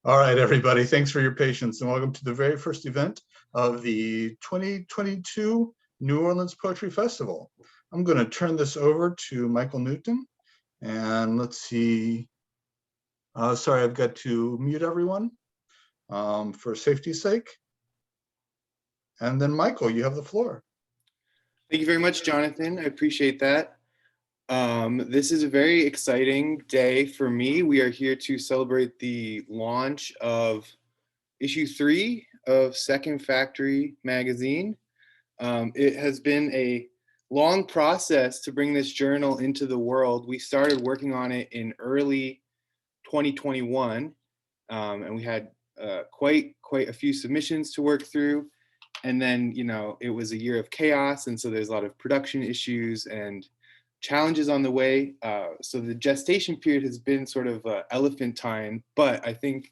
All right, everybody, thanks for your patience and welcome to the very first event of the 2022 New Orleans Poetry Festival. I'm going to turn this over to Michael Newton, and let's see. Sorry, I've got to mute everyone for safety's sake. And then Michael, you have the floor. Thank you very much, Jonathan. I appreciate that. This is a very exciting day for me. We are here to celebrate the launch of issue 3 of Second Factory magazine. It has been a long process to bring this journal into the world. We started working on it in early 2021, and we had quite a few submissions to work through. And then, it was a year of chaos, and so there's a lot of production issues and challenges on the way. So the gestation period has been sort of elephantine, but I think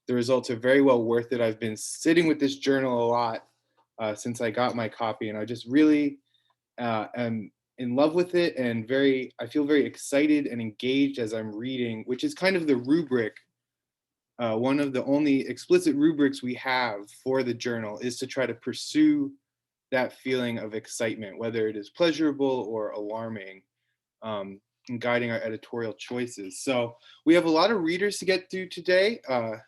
the results are very well worth it. I've been sitting with this journal a lot since I got my copy, and I just really am in love with it, and I feel very excited and engaged as I'm reading, which is kind of the rubric. One of the only explicit rubrics we have for the journal is to try to pursue that feeling of excitement, whether it is pleasurable or alarming, in guiding our editorial choices. So we have a lot of readers to get through today,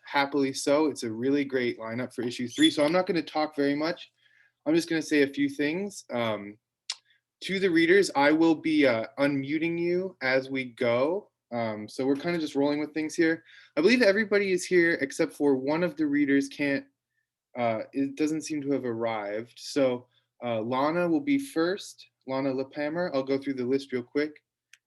happily so. It's a really great lineup for issue 3. So I'm not going to talk very much. I'm just going to say a few things. To the readers, I will be unmuting you as we go. So we're kind of just rolling with things here. I believe everybody is here except for one of the readers it doesn't seem to have arrived. So Lana will be first, Lana Lephamer. I'll go through the list real quick.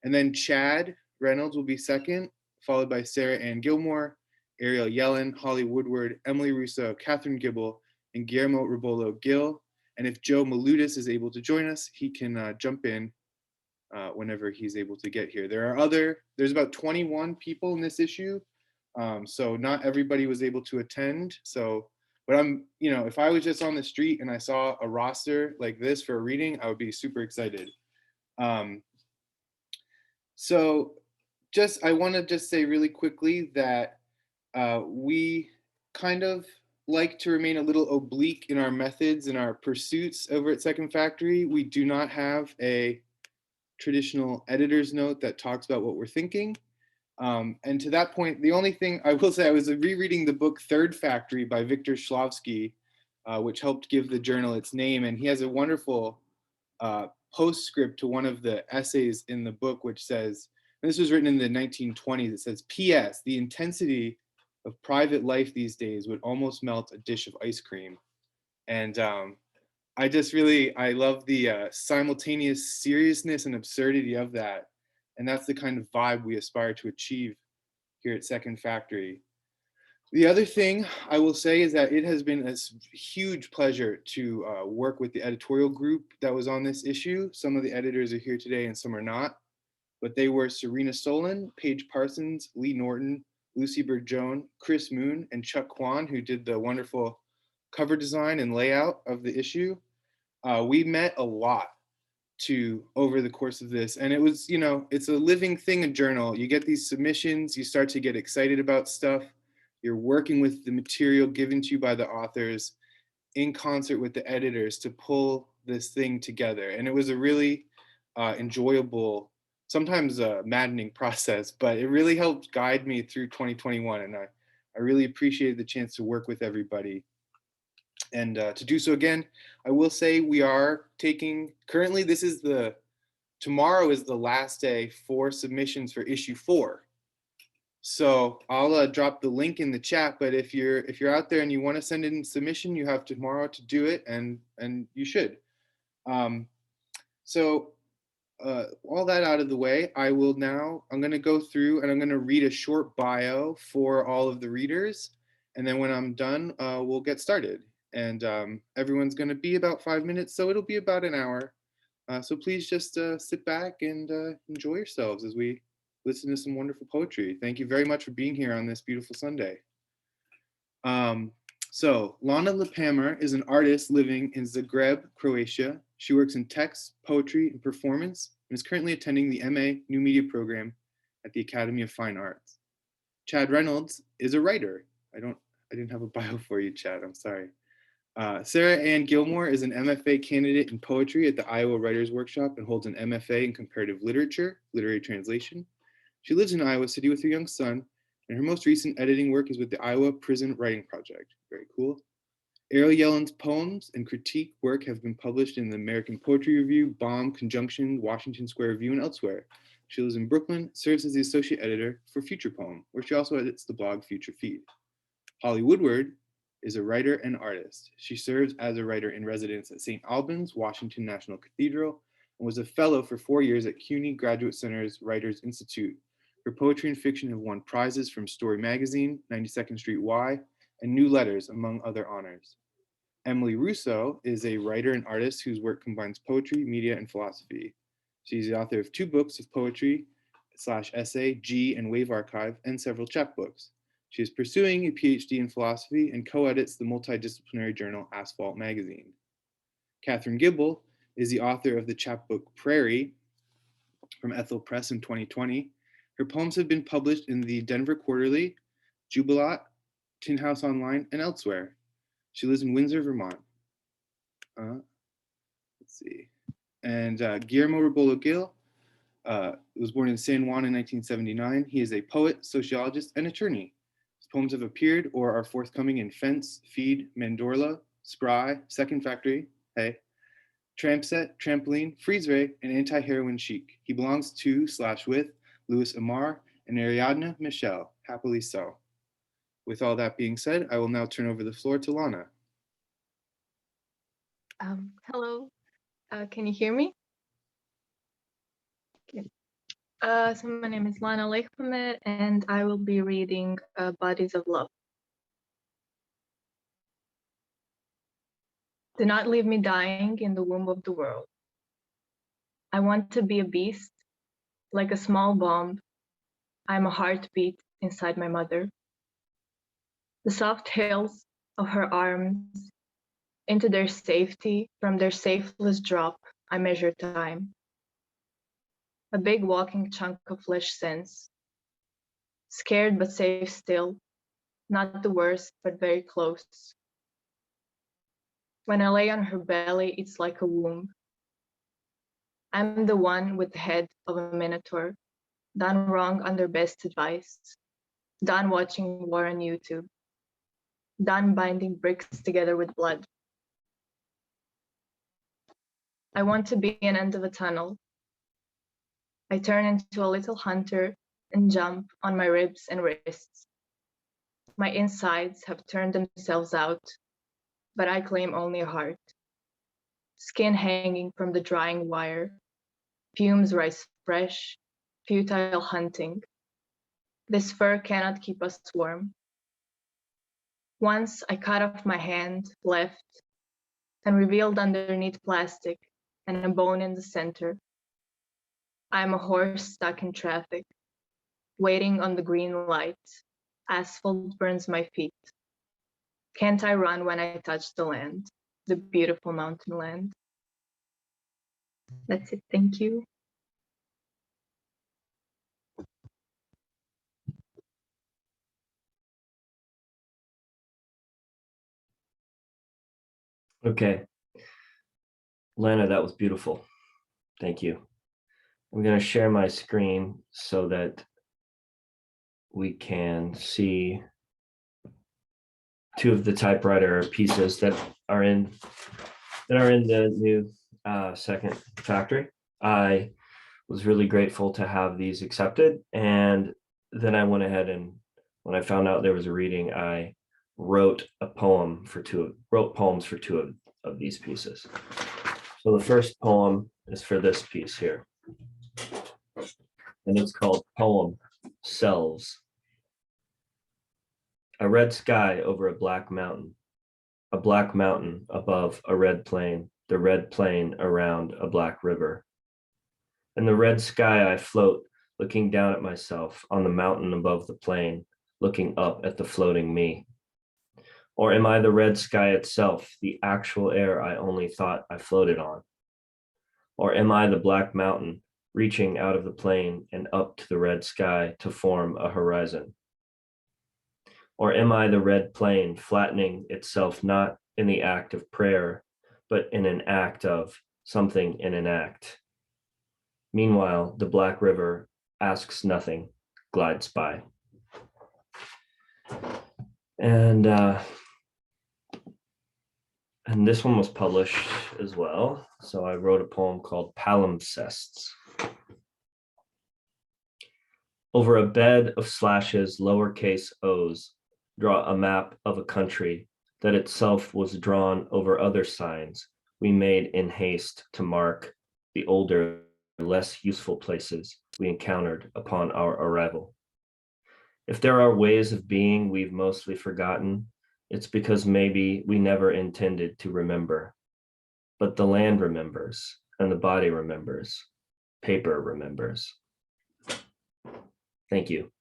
And then Chad Reynolds will be second, followed by Sara Ann Gilmore, Ariel Yelen, Holly Woodward, Emmalea Russo, Katherine Gibbel, and Guillermo Rebollo-Gil. And if Joe Milutis is able to join us, he can jump in whenever he's able to get here. There's about 21 people in this issue, so not everybody was able to attend. But if I was just on the street and I saw a roster like this for a reading, I would be super excited. So I want to just say really quickly that we kind of like to remain a little oblique in our methods and our pursuits over at Second Factory. We do not have a traditional editor's note that talks about what we're thinking. And to that point, the only thing I will say, I was rereading the book Third Factory by Victor Shklovsky, which helped give the journal its name. And he has a wonderful postscript to one of the essays in the book, which says, and this was written in the 1920s, it says, P.S. The intensity of private life these days would almost melt a dish of ice cream. And I love the simultaneous seriousness and absurdity of that. And that's the kind of vibe we aspire to achieve here at Second Factory. The other thing I will say is that it has been a huge pleasure to work with the editorial group that was on this issue. Some of the editors are here today and some are not, but they were Serena Solon, Paige Parsons, Lee Norton, Lucy Bergjohn, Chris Moon, and Chuck Kwan, who did the wonderful cover design and layout of the issue. We met a lot over the course of this, and it was, it's a living thing, a journal. You get these submissions, you start to get excited about stuff. You're working with the material given to you by the authors in concert with the editors to pull this thing together. And it was a really enjoyable, sometimes a maddening process, but it really helped guide me through 2021. And I really appreciated the chance to work with everybody. And to do so again, I will say we are currently tomorrow is the last day for submissions for issue 4. So I'll drop the link in the chat, but if you're out there and you want to send in submission, you have tomorrow to do it, and you should. So all that out of the way, I'm going to go through and I'm going to read a short bio for all of the readers. And then when I'm done, we'll get started. And everyone's going to be about 5 minutes, so it'll be about an hour. So please just sit back and enjoy yourselves as we listen to some wonderful poetry. Thank you very much for being here on this beautiful Sunday. So Lana Lephamer is an artist living in Zagreb, Croatia. She works in text, poetry, and performance, and is currently attending the MA New Media program at the Academy of Fine Arts. Chad Reynolds is a writer. I didn't have a bio for you, Chad. I'm sorry. Sara Ann Gilmore is an MFA candidate in poetry at the Iowa Writers Workshop and holds an MFA in comparative literature, literary translation. She lives in Iowa City with her young son, and her most recent editing work is with the Iowa Prison Writing Project. Very cool. Ariel Yelen's poems and critique work have been published in the American Poetry Review, Bomb, Conjunction, Washington Square Review, and elsewhere. She lives in Brooklyn, serves as the associate editor for Future Poem, where she also edits the blog Future Feed. Holly Woodward is a writer and artist. She serves as a writer in residence at St. Albans, Washington National Cathedral, and was a fellow for 4 years at CUNY Graduate Center's Writers Institute. Her poetry and fiction have won prizes from Story Magazine, 92nd Street Y, and New Letters, among other honors. Emmalea Russo is a writer and artist whose work combines poetry, media, and philosophy. She's the author of 2 books of poetry / essay, G and Wave Archive, and several chapbooks. She is pursuing a PhD in philosophy and co-edits the multidisciplinary journal Asphalt Magazine. Katherine Gibbel is the author of the chapbook Prairie from Ethel Press in 2020. Her poems have been published in the Denver Quarterly, Jubilat, Tin House Online, and elsewhere. She lives in Windsor, Vermont. Let's see. And Guillermo Rebollo-Gil was born in San Juan in 1979. He is a poet, sociologist, and attorney. His poems have appeared or are forthcoming in Fence, Feed, Mandorla, Spry, Second Factory, Hey, Trampset, Trampoline, Freeze Ray, and Anti-Heroin Chic. He belongs to / with Louis Amar and Ariadne Michel, happily so. With all that being said, I will now turn over the floor to Lana. Hello, can you hear me? Okay. So my name is Lana Lephamer, and I will be reading Bodies of Love. Do not leave me dying in the womb of the world. I want to be a beast, like a small bomb. I'm a heartbeat inside my mother. The soft hills of her arms, into their safety, from their safeless drop, I measure time. A big walking chunk of flesh sense. Scared but safe still, not the worst, but very close. When I lay on her belly, it's like a womb. I'm the one with the head of a minotaur, done wrong under best advice, done watching war on YouTube, done binding bricks together with blood. I want to be an end of a tunnel. I turn into a little hunter and jump on my ribs and wrists. My insides have turned themselves out, but I claim only a heart. Skin hanging from the drying wire, fumes rise fresh, futile hunting. This fur cannot keep us warm. Once I cut off my hand, left, and revealed underneath plastic and a bone in the center. I'm a horse stuck in traffic, waiting on the green light. Asphalt burns my feet. Can't I run when I touch the land, the beautiful mountain land? That's it, thank you. Okay. Lana, that was beautiful. Thank you. I'm going to share my screen so that we can see 2 of the typewriter pieces that are in the new second factory. I was really grateful to have these accepted, and then I went ahead and when I found out there was a reading, I wrote poems for 2 of these pieces. So the first poem is for this piece here, and it's called Poem Selves. A red sky over a black mountain above a red plain, the red plain around a black river. In the red sky I float, looking down at myself on the mountain above the plain, looking up at the floating me. Or am I the red sky itself, the actual air I only thought I floated on? Or am I the black mountain reaching out of the plain and up to the red sky to form a horizon? Or am I the red plane flattening itself not in the act of prayer, but in an act of something in an act? Meanwhile, the Black River asks nothing, glides by. And this one was published as well. So I wrote a poem called Palimpsests. Over a bed of slashes, lowercase o's, draw a map of a country that itself was drawn over other signs we made in haste to mark the older, less useful places we encountered upon our arrival. If there are ways of being we've mostly forgotten, it's because maybe we never intended to remember. But the land remembers, and the body remembers, paper remembers. Thank you.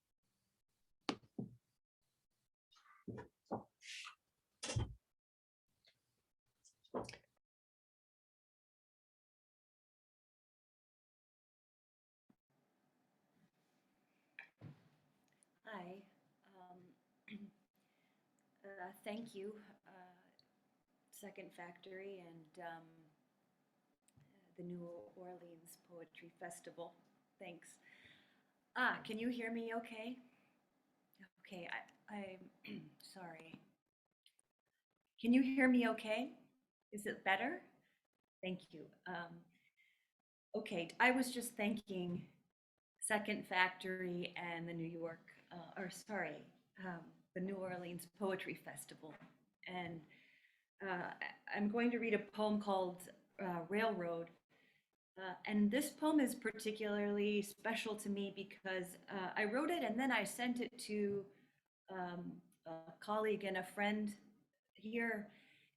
Hi. Thank you, Second Factory and the New Orleans Poetry Festival. Thanks. Can you hear me okay? Okay, I'm sorry. Can you hear me okay? Is it better? Thank you. Okay, I was just thanking Second Factory and the the New Orleans Poetry Festival. And I'm going to read a poem called Railroad. And this poem is particularly special to me because I wrote it and then I sent it to a colleague and a friend here,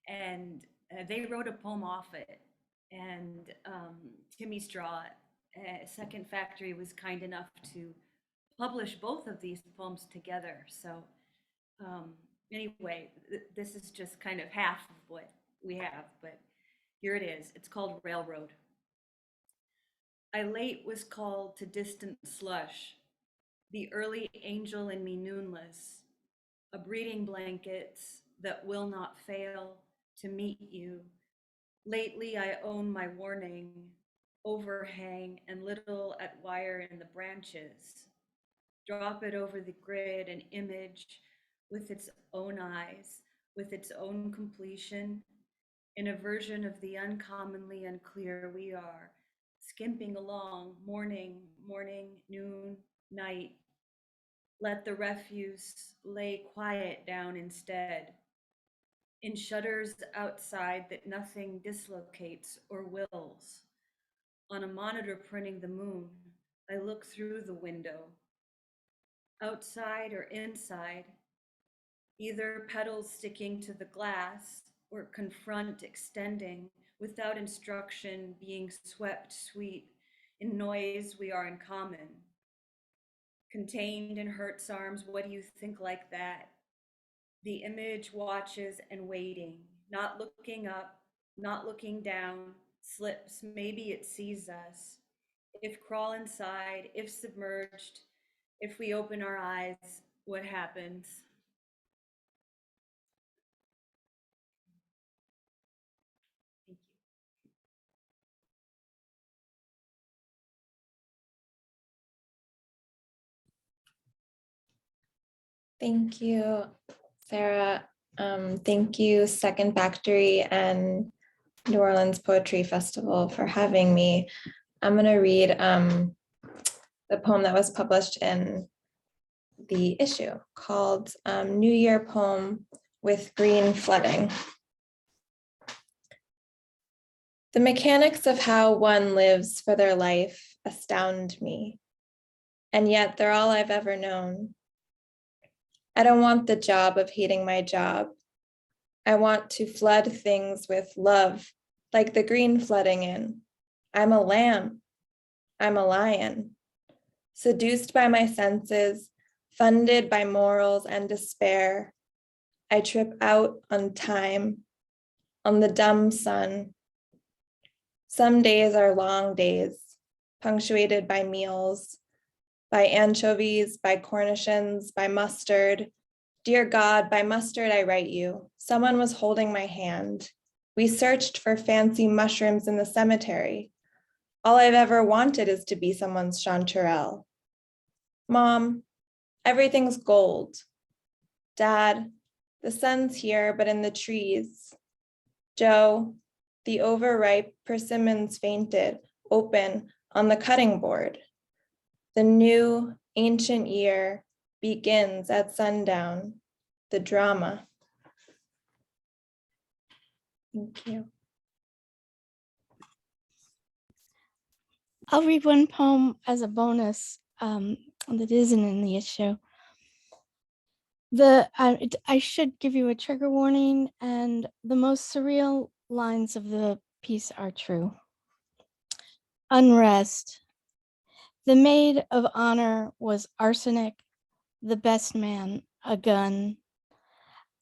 and they wrote a poem off it. And Timmy Straw, Second Factory, was kind enough to publish both of these poems together. So anyway, this is just kind of half of what we have, but here it is. It's called Railroad. I late was called to distant slush, the early angel in me noonless, a breeding blankets that will not fail to meet you. Lately I own my warning, overhang and little at wire in the branches. Drop it over the grid, an image with its own eyes, with its own completion, in a version of the uncommonly unclear we are, skimping along, morning, noon, night. Let the refuse lay quiet down instead. In shutters outside that nothing dislocates or wills. On a monitor printing the moon, I look through the window. Outside or inside, either petals sticking to the glass or confront extending without instruction, being swept sweet in noise we are in common. Contained in Hertz arms, what do you think like that? The image watches and waiting, not looking up, not looking down, slips, maybe it sees us. If crawl inside, if submerged, if we open our eyes, what happens? Thank you, Sarah. Thank you, Second Factory and New Orleans Poetry Festival for having me. I'm going to read the poem that was published in the issue called New Year Poem with Green Flooding. The mechanics of how one lives for their life astound me, and yet they're all I've ever known. I don't want the job of hating my job. I want to flood things with love, like the green flooding in. I'm a lamb. I'm a lion. Seduced by my senses, funded by morals and despair, I trip out on time, on the dumb sun. Some days are long days, punctuated by meals, by anchovies, by cornichons, by mustard, Dear God, by mustard I write you. Someone was holding my hand. We searched for fancy mushrooms in the cemetery. All I've ever wanted is to be someone's chanterelle. Mom, everything's gold. Dad, the sun's here, but in the trees. Joe, the overripe persimmons fainted, open on the cutting board. The new ancient year begins at sundown, the drama. Thank you. I'll read one poem as a bonus that isn't in the issue. I should give you a trigger warning, and the most surreal lines of the piece are true. Unrest. The maid of honor was arsenic, the best man a gun.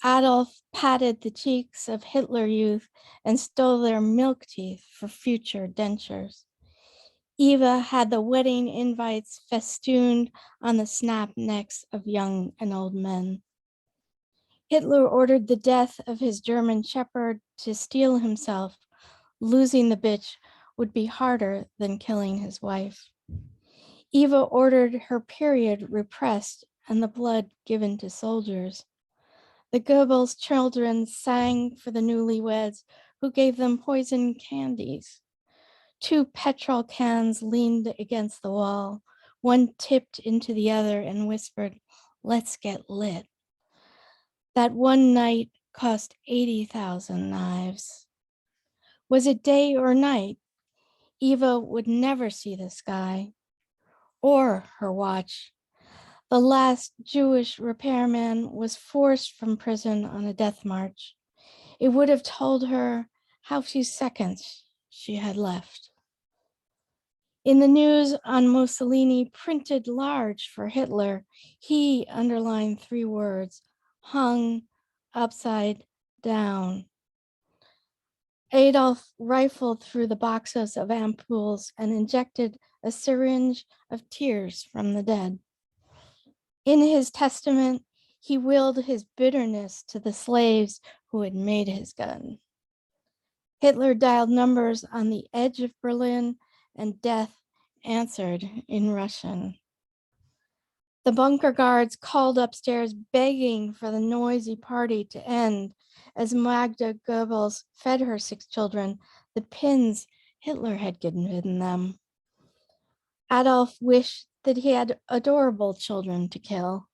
Adolf patted the cheeks of Hitler youth and stole their milk teeth for future dentures. Eva had the wedding invites festooned on the snap necks of young and old men. Hitler ordered the death of his German shepherd to steel himself. Losing the bitch would be harder than killing his wife. Eva ordered her period repressed and the blood given to soldiers. The Goebbels children sang for the newlyweds who gave them poison candies. 2 petrol cans leaned against the wall. One tipped into the other and whispered, "Let's get lit." That one night cost 80,000 knives. Was it day or night? Eva would never see the sky or her watch. The last Jewish repairman was forced from prison on a death march. It would have told her how few seconds she had left. In the news on Mussolini, printed large for Hitler, he underlined 3 words, hung upside down. Adolf rifled through the boxes of ampoules and injected a syringe of tears from the dead. In his testament, he willed his bitterness to the slaves who had made his gun. Hitler dialed numbers on the edge of Berlin, and death answered in Russian. The bunker guards called upstairs begging for the noisy party to end as Magda Goebbels fed her 6 children the pins Hitler had given them. Adolf wished that he had adorable children to kill.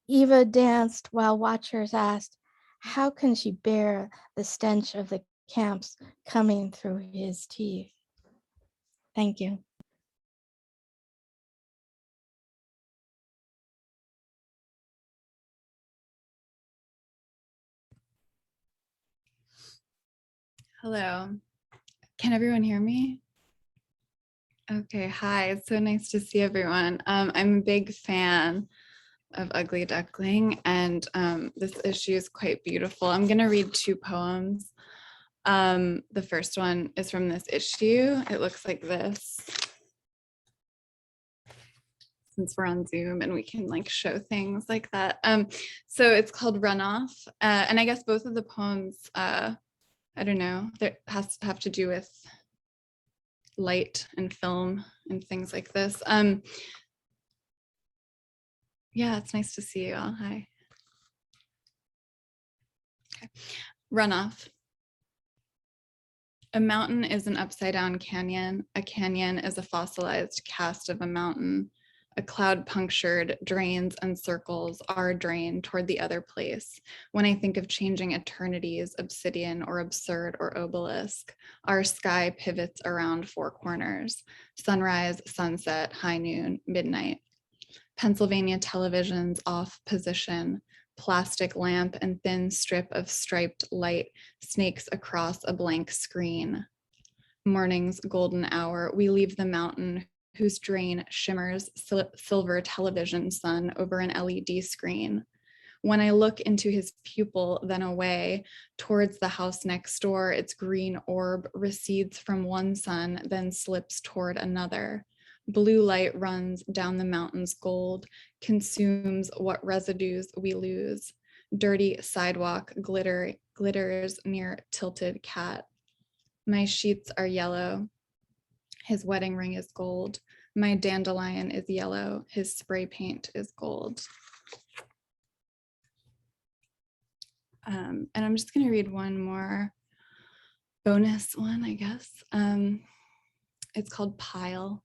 Eva danced while watchers asked, how can she bear the stench of the camps coming through his teeth? Thank you. Hello. Can everyone hear me? Okay, hi. It's so nice to see everyone. I'm a big fan of Ugly Duckling, and this issue is quite beautiful. I'm going to read 2 poems. The first one is from this issue. It looks like this. Since we're on Zoom and we can like show things like that. So it's called Runoff. And I guess both of the poems, I don't know, that have to do with light and film and things like this. Yeah, it's nice to see you all. Hi. Okay. Runoff. A mountain is an upside down canyon. A canyon is a fossilized cast of a mountain. A cloud punctured drains and circles our drain toward the other place. When I think of changing eternities, obsidian or absurd or obelisk, our sky pivots around 4 corners: sunrise, sunset, high noon, midnight. Pennsylvania television's off position, plastic lamp and thin strip of striped light snakes across a blank screen. Morning's golden hour, we leave the mountain whose drain shimmers silver television sun over an LED screen. When I look into his pupil, then away towards the house next door, its green orb recedes from one sun, then slips toward another. Blue light runs down the mountain's gold, consumes what residues we lose. Dirty sidewalk glitters near tilted cat. My sheets are yellow. His wedding ring is gold. My dandelion is yellow. His spray paint is gold. And I'm just going to read one more bonus one, I guess. It's called Pile.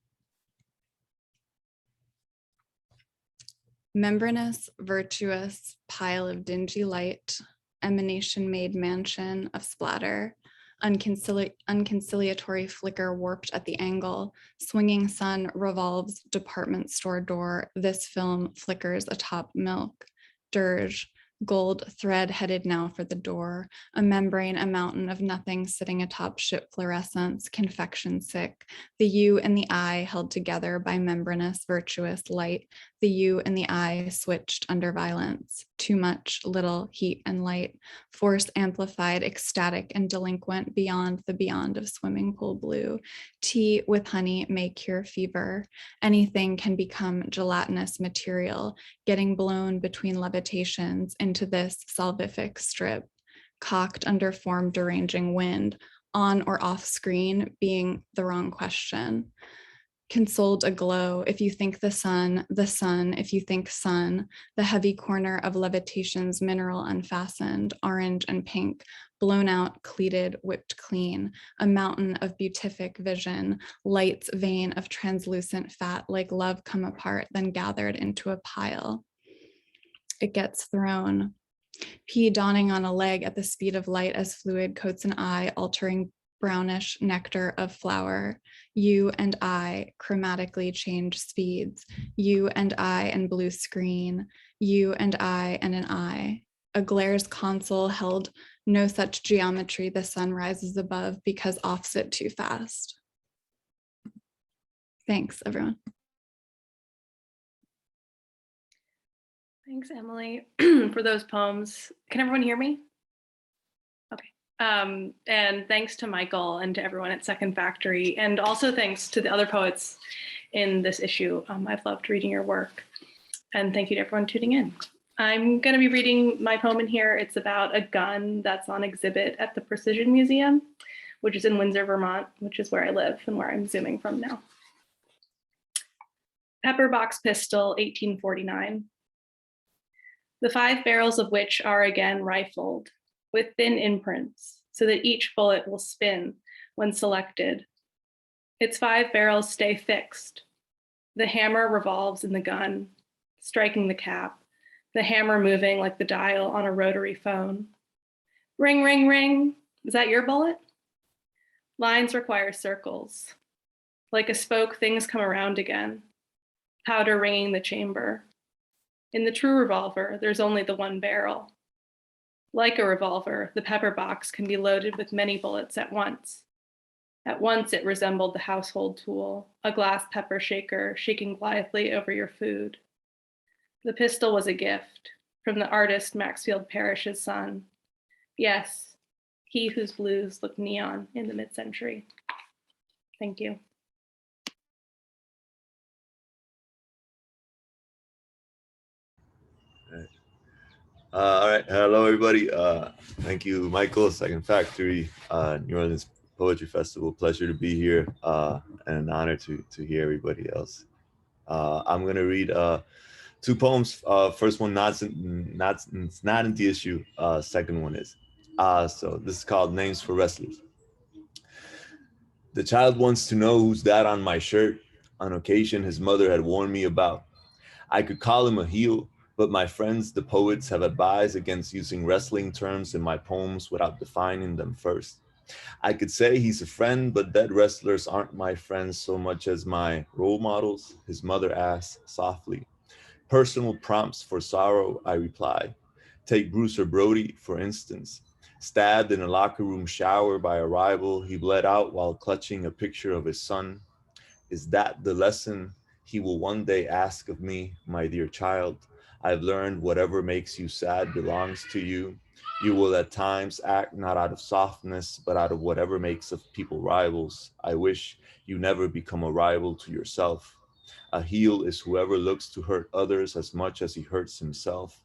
Membranous, virtuous pile of dingy light, emanation-made mansion of splatter, unconciliatory flicker warped at the angle, swinging sun revolves department store door, this film flickers atop milk, dirge, gold thread headed now for the door, a membrane, a mountain of nothing sitting atop ship fluorescence, confection sick, the you and the I held together by membranous, virtuous light, the you and the I switched under violence, too much, little, heat and light, force amplified, ecstatic and delinquent beyond the beyond of swimming pool blue, tea with honey may cure fever, anything can become gelatinous material, getting blown between levitations into this salvific strip, cocked under form deranging wind, on or off screen being the wrong question. Consoled aglow, if you think the sun, if you think sun, the heavy corner of levitation's mineral unfastened, orange and pink, blown out, cleated, whipped clean, a mountain of beatific vision, light's vein of translucent fat like love come apart, then gathered into a pile. It gets thrown. Pea dawning on a leg at the speed of light as fluid coats an eye, altering brownish nectar of flower. You and I chromatically change speeds. You and I and blue screen. You and I and an eye. A glare's console held no such geometry. The sun rises above because offset too fast. Thanks, everyone. Thanks, Emily, for those poems. Can everyone hear me? Okay. And thanks to Michael and to everyone at Second Factory, and also thanks to the other poets in this issue. I've loved reading your work. And thank you to everyone tuning in. I'm going to be reading my poem in here. It's about a gun that's on exhibit at the Precision Museum, which is in Windsor, Vermont, which is where I live and where I'm zooming from now. Pepper box pistol, 1849. The 5 barrels of which are again rifled with thin imprints so that each bullet will spin when selected. Its 5 barrels stay fixed. The hammer revolves in the gun, striking the cap, the hammer moving like the dial on a rotary phone. Ring, ring, ring. Is that your bullet? Lines require circles. Like a spoke, things come around again. Powder ringing the chamber. In the true revolver, there's only the 1 barrel. Like a revolver, the pepper box can be loaded with many bullets at once. At once, it resembled the household tool, a glass pepper shaker shaking blithely over your food. The pistol was a gift from the artist Maxfield Parrish's son. Yes, he whose blues looked neon in the mid-century. Thank you. All right, hello everybody. Thank you, Michael, Second Factory, New Orleans Poetry Festival. Pleasure to be here, and an honor to hear everybody else. I'm gonna read 2 poems. First one it's not in the issue. Second one is. So this is called Names for Wrestlers. The child wants to know who's that on my shirt. On occasion, his mother had warned me about. I could call him a heel, but my friends, the poets, have advised against using wrestling terms in my poems without defining them first. I could say he's a friend, but dead wrestlers aren't my friends so much as my role models, his mother asked softly. Personal prompts for sorrow, I reply. Take Bruiser Brody, for instance. Stabbed in a locker room shower by a rival, he bled out while clutching a picture of his son. Is that the lesson he will one day ask of me, my dear child? I've learned whatever makes you sad belongs to you. You will at times act not out of softness, but out of whatever makes of people rivals. I wish you never become a rival to yourself. A heel is whoever looks to hurt others as much as he hurts himself.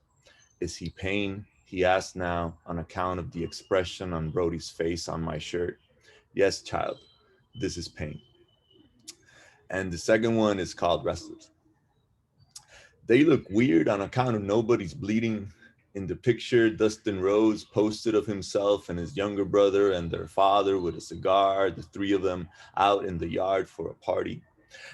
Is he pain? He asked now, on account of the expression on Brody's face on my shirt. Yes, child, this is pain. And the second one is called Restless. They look weird on account of nobody's bleeding. In the picture, Dustin Rhodes posted of himself and his younger brother and their father with a cigar, the three of them out in the yard for a party.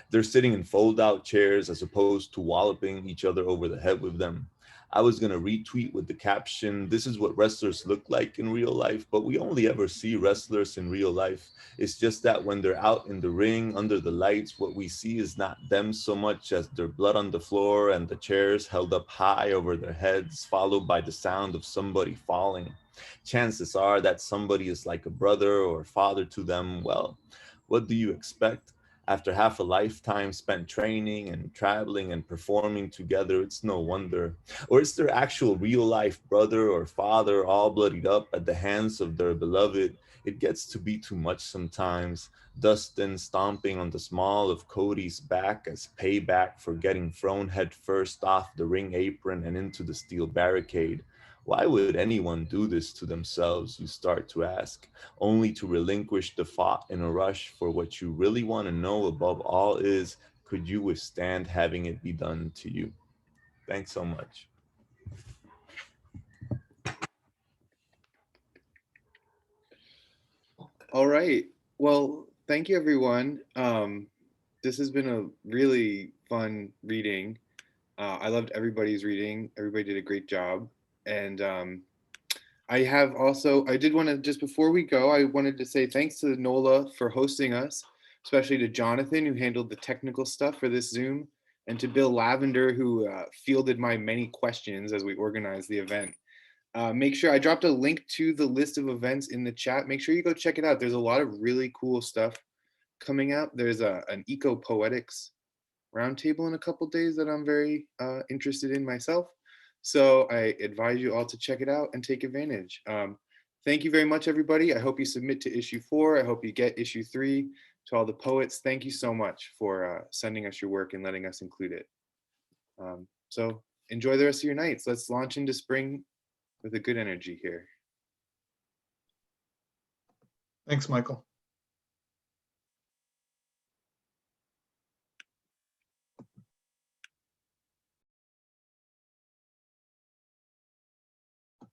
They're sitting in fold-out chairs as opposed to walloping each other over the head with them. I was gonna retweet with the caption, this is what wrestlers look like in real life, but we only ever see wrestlers in real life. It's just that when they're out in the ring, under the lights, what we see is not them so much as their blood on the floor and the chairs held up high over their heads, followed by the sound of somebody falling. Chances are that somebody is like a brother or father to them. Well, what do you expect? After half a lifetime spent training and traveling and performing together, it's no wonder. Or it's their actual real life brother or father all bloodied up at the hands of their beloved. It gets to be too much sometimes. Dustin stomping on the small of Cody's back as payback for getting thrown head first off the ring apron and into the steel barricade. Why would anyone do this to themselves, you start to ask, only to relinquish the thought in a rush? For what you really want to know above all is, could you withstand having it be done to you? Thanks so much. All right. Well, thank you, everyone. This has been a really fun reading. I loved everybody's reading. Everybody did a great job. And I did want to, just before we go, I wanted to say thanks to NOLA for hosting us, especially to Jonathan, who handled the technical stuff for this Zoom, and to Bill Lavender, who fielded my many questions as we organized the event. Make sure I dropped a link to the list of events in the chat. Make sure you go check it out. There's a lot of really cool stuff coming out. There's an eco-poetics roundtable in a couple days that I'm very interested in myself. So I advise you all to check it out and take advantage. Thank you very much, everybody. I hope you submit to issue 4. I hope you get issue 3. To all the poets, thank you so much for sending us your work and letting us include it. So enjoy the rest of your nights. Let's launch into spring with a good energy here. Thanks, Michael.